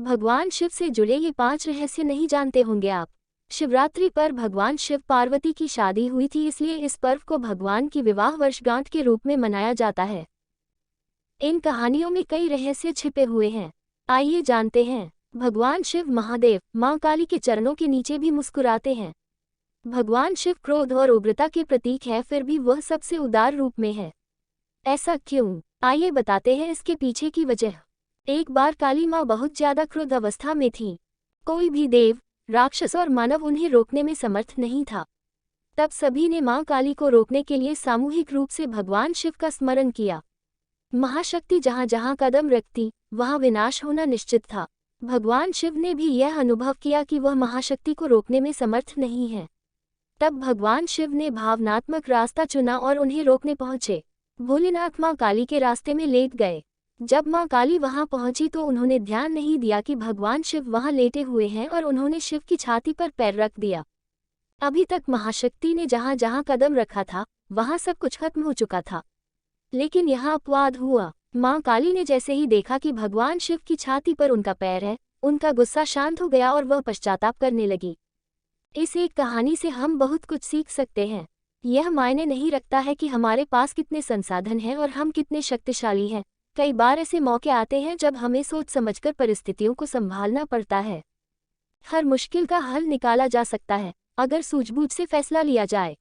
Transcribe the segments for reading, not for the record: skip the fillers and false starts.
भगवान शिव से जुड़े ये 5 रहस्य नहीं जानते होंगे आप। शिवरात्रि पर भगवान शिव पार्वती की शादी हुई थी, इसलिए इस पर्व को भगवान की विवाह वर्षगांठ के रूप में मनाया जाता है। इन कहानियों में कई रहस्य छिपे हुए हैं। आइए जानते हैं। भगवान शिव महादेव मां काली के चरणों के नीचे भी मुस्कुराते हैं। भगवान शिव क्रोध और उग्रता के प्रतीक है, फिर भी वह सबसे उदार रूप में है। ऐसा क्यों? आइए बताते हैं इसके पीछे की वजह। एक बार काली माँ बहुत ज्यादा क्रोध अवस्था में थी। कोई भी देव, राक्षस और मानव उन्हें रोकने में समर्थ नहीं था। तब सभी ने माँ काली को रोकने के लिए सामूहिक रूप से भगवान शिव का स्मरण किया। महाशक्ति जहाँ जहाँ कदम रखती, वहाँ विनाश होना निश्चित था। भगवान शिव ने भी यह अनुभव किया कि वह महाशक्ति को रोकने में समर्थ नहीं है। तब भगवान शिव ने भावनात्मक रास्ता चुना और उन्हें रोकने पहुंचे। भोलेनाथ माँ काली के रास्ते में लेट गए। जब माँ काली वहां पहुंची तो उन्होंने ध्यान नहीं दिया कि भगवान शिव वहां लेटे हुए हैं और उन्होंने शिव की छाती पर पैर रख दिया। अभी तक महाशक्ति ने जहां जहां कदम रखा था, वहां सब कुछ खत्म हो चुका था। लेकिन यहाँ अपवाद हुआ। माँ काली ने जैसे ही देखा कि भगवान शिव की छाती पर उनका पैर है, उनका गुस्सा शांत हो गया और वह पश्चाताप करने लगी। इस एक कहानी से हम बहुत कुछ सीख सकते हैं। यह मायने नहीं रखता है कि हमारे पास कितने संसाधन हैं और हम कितने शक्तिशाली हैं। कई बार ऐसे मौके आते हैं जब हमें सोच समझकर परिस्थितियों को संभालना पड़ता है। हर मुश्किल का हल निकाला जा सकता है, अगर सूझबूझ से फैसला लिया जाए।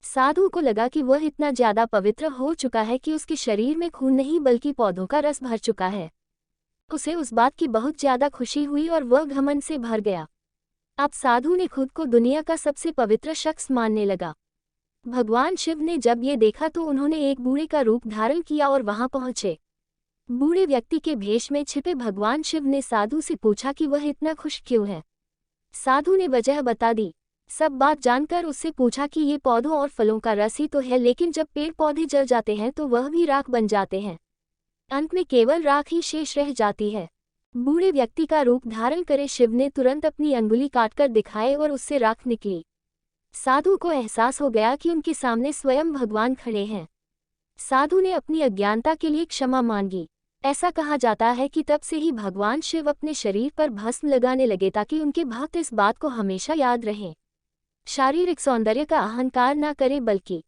साधु को लगा कि वह इतना ज्यादा पवित्र हो चुका है कि उसके शरीर में खून नहीं बल्कि पौधों का रस भर चुका है। उसे उस बात की बहुत ज्यादा खुशी हुई और वह घमंड से भर गया। अब साधु ने खुद को दुनिया का सबसे पवित्र शख्स मानने लगा। भगवान शिव ने जब ये देखा तो उन्होंने एक बूढ़े का रूप धारण किया और वहां पहुंचे। बूढ़े व्यक्ति के भेष में छिपे भगवान शिव ने साधु से पूछा कि वह इतना खुश क्यों है। साधु ने वजह बता दी। सब बात जानकर उससे पूछा कि ये पौधों और फलों का रस ही तो है, लेकिन जब पेड़ पौधे जल जाते हैं तो वह भी राख बन जाते हैं। अंत में केवल राख ही शेष रह जाती है। बूढ़े व्यक्ति का रूप धारण करे शिव ने तुरंत अपनी अंगुली काटकर दिखाए और उससे राख निकली। साधु को एहसास हो गया कि उनके सामने स्वयं भगवान खड़े हैं। साधु ने अपनी अज्ञानता के लिए क्षमा मांगी। ऐसा कहा जाता है कि तब से ही भगवान शिव अपने शरीर पर भस्म लगाने लगे ताकि उनके भक्त इस बात को हमेशा याद रहें। शारीरिक सौंदर्य का अहंकार न करें बल्कि